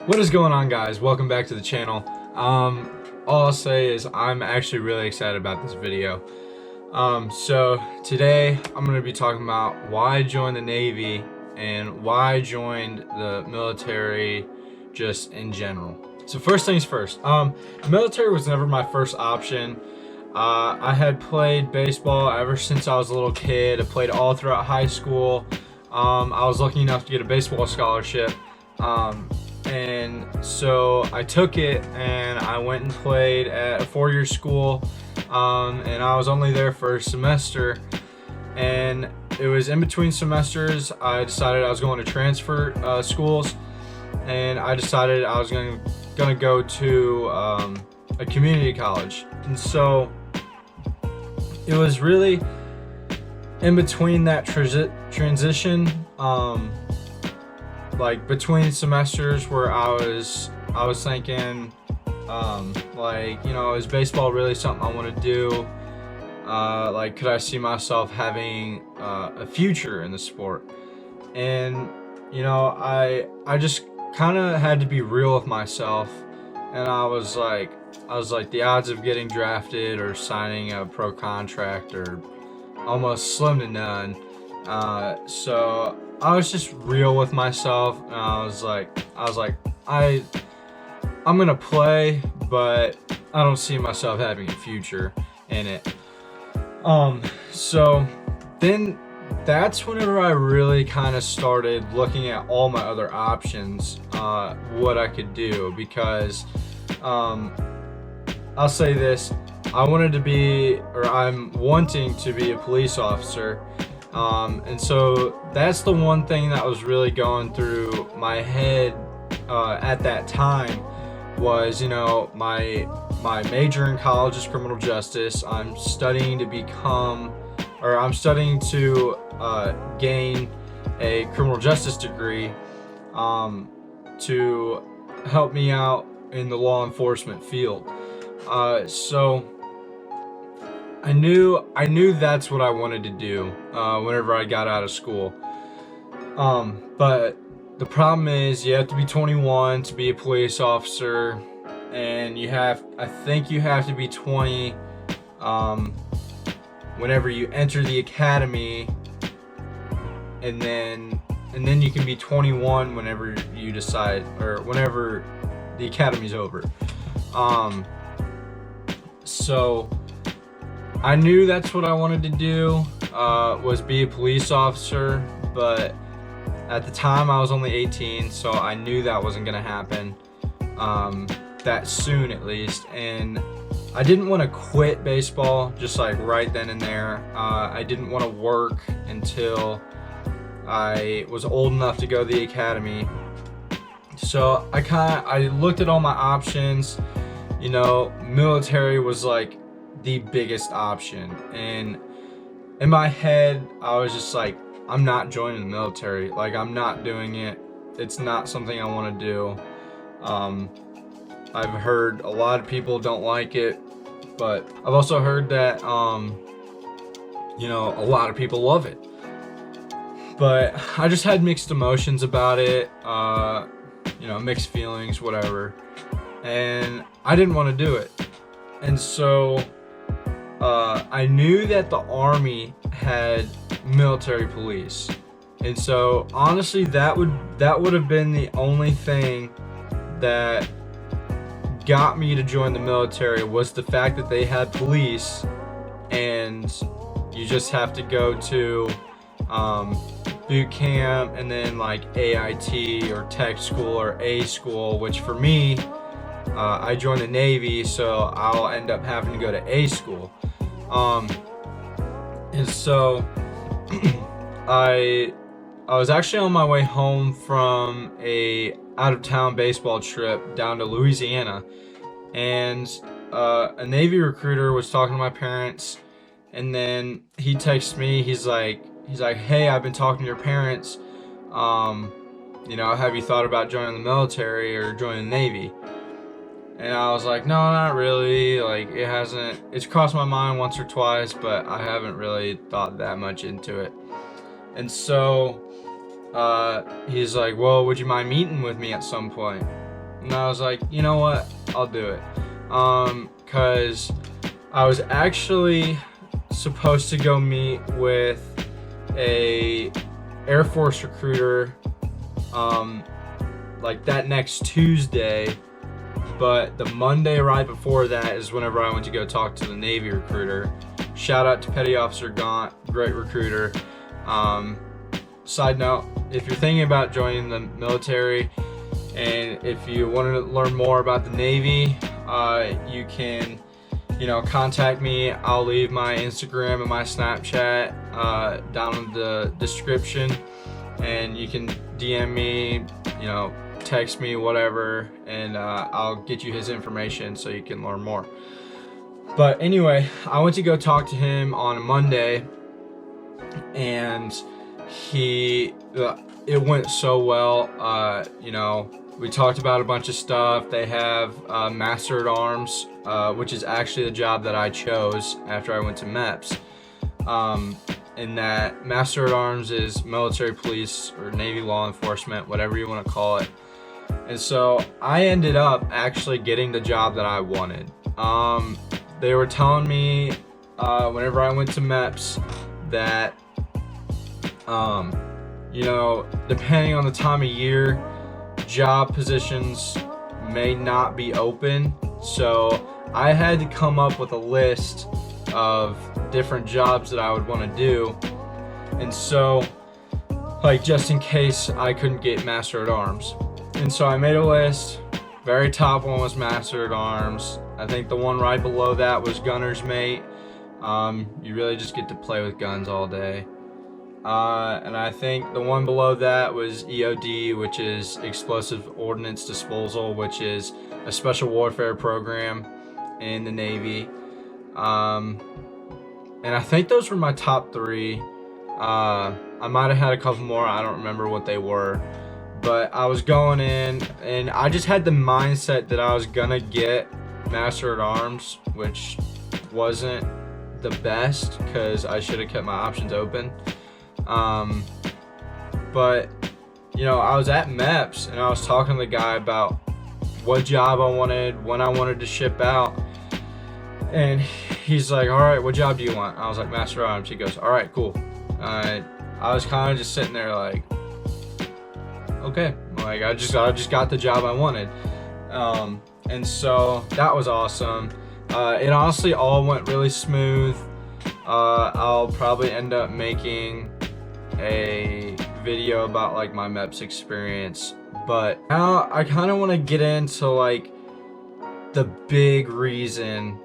What is going on, guys? Welcome back to the channel. All I'll say is I'm actually really excited about this video. So today I'm going to be talking about why I joined the Navy and why I joined the military just in general. So first things first, military was never my first option. I had played baseball ever since I was a little kid. I played all throughout high school. I was lucky enough to get a baseball scholarship. And so I took it and I went and played at a four-year school, and I was only there for a semester, and it was in between semesters I decided I was going to transfer schools, and I decided I was gonna go to a community college. And so it was really in between that transition, like between semesters, where I was thinking, like, you know, is baseball really something I want to do? Like, could I see myself having a future in the sport? And you know, I just kind of had to be real with myself, and I was like, the odds of getting drafted or signing a pro contract are almost slim to none. So I was just real with myself, and I was like, I'm gonna play, but I don't see myself having a future in it. So then that's whenever I really kind of started looking at all my other options, what I could do, because I'll say this, I'm wanting to be a police officer. And so that's the one thing that was really going through my head at that time was, you know, my major in college is criminal justice. I'm studying to gain a criminal justice degree to help me out in the law enforcement field. So I knew that's what I wanted to do whenever I got out of school. But the problem is you have to be 21 to be a police officer, and I think you have to be 20 whenever you enter the academy, and then you can be 21 whenever you decide, or whenever the academy's over. So I knew that's what I wanted to do, was be a police officer, but at the time I was only 18, so I knew that wasn't gonna happen that soon, at least. And I didn't want to quit baseball just like right then and there. I didn't want to work until I was old enough to go to the academy. So I looked at all my options. You know, military was like the biggest option, and in my head I was just like, I'm not joining the military. Like, I'm not doing it. It's not something I want to do. I've heard a lot of people don't like it, but I've also heard that you know, a lot of people love it. But I just had mixed emotions about it, you know, mixed feelings, whatever, and I didn't want to do it. And so I knew that the Army had military police, and so honestly that would have been the only thing that got me to join the military, was the fact that they had police, and you just have to go to boot camp, and then like AIT or tech school or A school, which for me, I joined the Navy, so I'll end up having to go to A school. And so I was actually on my way home from a out-of-town baseball trip down to Louisiana, and a Navy recruiter was talking to my parents, and then he texts me. He's like, hey, I've been talking to your parents. You know, have you thought about joining the military or joining the Navy? And I was like, no, not really. Like, it's crossed my mind once or twice, but I haven't really thought that much into it. And so he's like, well, would you mind meeting with me at some point? and I was like, you know what, I'll do it. Because I was actually supposed to go meet with a Air Force recruiter like that next Tuesday, but the Monday right before that is whenever I went to go talk to the Navy recruiter. Shout out to Petty Officer Gaunt, great recruiter. Side note, if you're thinking about joining the military and if you want to learn more about the Navy, you can, contact me. I'll leave my Instagram and my Snapchat down in the description, and you can DM me, text me, whatever, and I'll get you his information so you can learn more. But anyway, I went to go talk to him on a Monday, and it went so well. We talked about a bunch of stuff. They have Master at Arms, which is actually the job that I chose after I went to MEPS. And that Master at Arms is military police or Navy law enforcement, whatever you want to call it. And so I ended up actually getting the job that I wanted. They were telling me whenever I went to MEPS that depending on the time of year, job positions may not be open. So I had to come up with a list of different jobs that I would want to do. And so, just in case I couldn't get Master at Arms. And so I made a list. Very top one was Master at Arms. I think the one right below that was Gunner's Mate. You really just get to play with guns all day. And I think the one below that was EOD, which is Explosive Ordnance Disposal, which is a special warfare program in the Navy. And I think those were my top three. I might have had a couple more. I don't remember what they were. But I was going in, and I just had the mindset that I was gonna get Master at Arms, which wasn't the best because I should have kept my options open. But I was at MEPS and I was talking to the guy about what job I wanted, when I wanted to ship out, and he's like, all right, what job do you want? I was like, Master at Arms. He goes, all right, cool. I was kind of just sitting there like, okay, like I just got the job I wanted. And so that was awesome. It honestly all went really smooth. I'll probably end up making a video about like my MEPS experience, but now I kind of want to get into like the big reason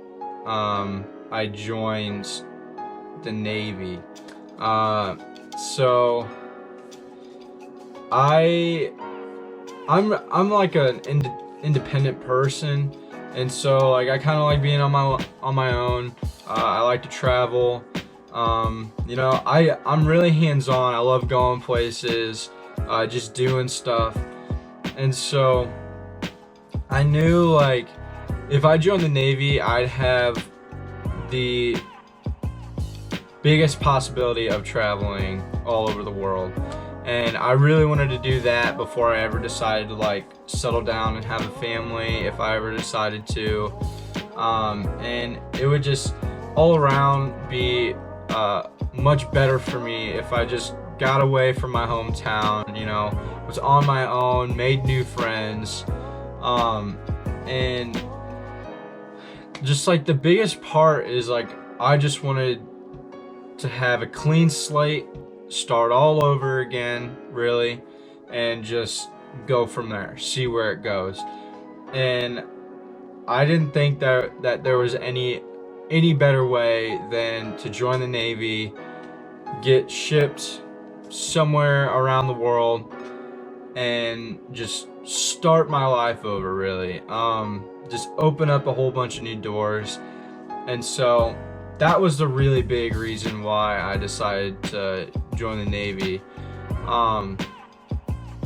I joined the Navy. So I'm like an independent person, and so like I kind of like being on my own. I like to travel. I'm really hands-on. I love going places, just doing stuff. And so I knew like if I joined the Navy, I'd have the biggest possibility of traveling all over the world. And I really wanted to do that before I ever decided to like settle down and have a family, if I ever decided to. And it would just all around be much better for me if I just got away from my hometown, was on my own, made new friends, and just like the biggest part is like I just wanted to have a clean slate, start all over again, really, and just go from there, see where it goes. And I didn't think that there was any better way than to join the Navy, get shipped somewhere around the world, and just start my life over, really. Just open up a whole bunch of new doors. And so that was the really big reason why I decided to join the Navy.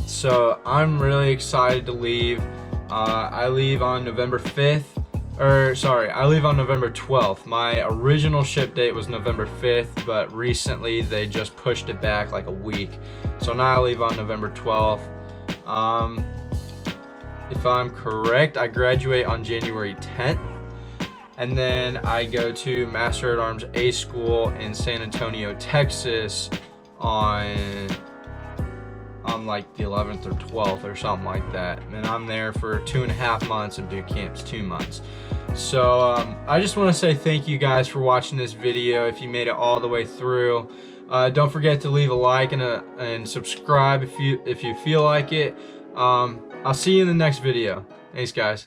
So I'm really excited to leave. I leave on November 5th. I leave on November 12th. My original ship date was November 5th, but recently they just pushed it back like a week. So now I leave on November 12th. if I'm correct, I graduate on January 10th. And then I go to Master at Arms A School in San Antonio, Texas on like the 11th or 12th or something like that. And I'm there for 2.5 months and boot camp's 2 months. So I just want to say thank you guys for watching this video. If you made it all the way through, don't forget to leave a like and subscribe if you feel like it. I'll see you in the next video. Thanks, guys.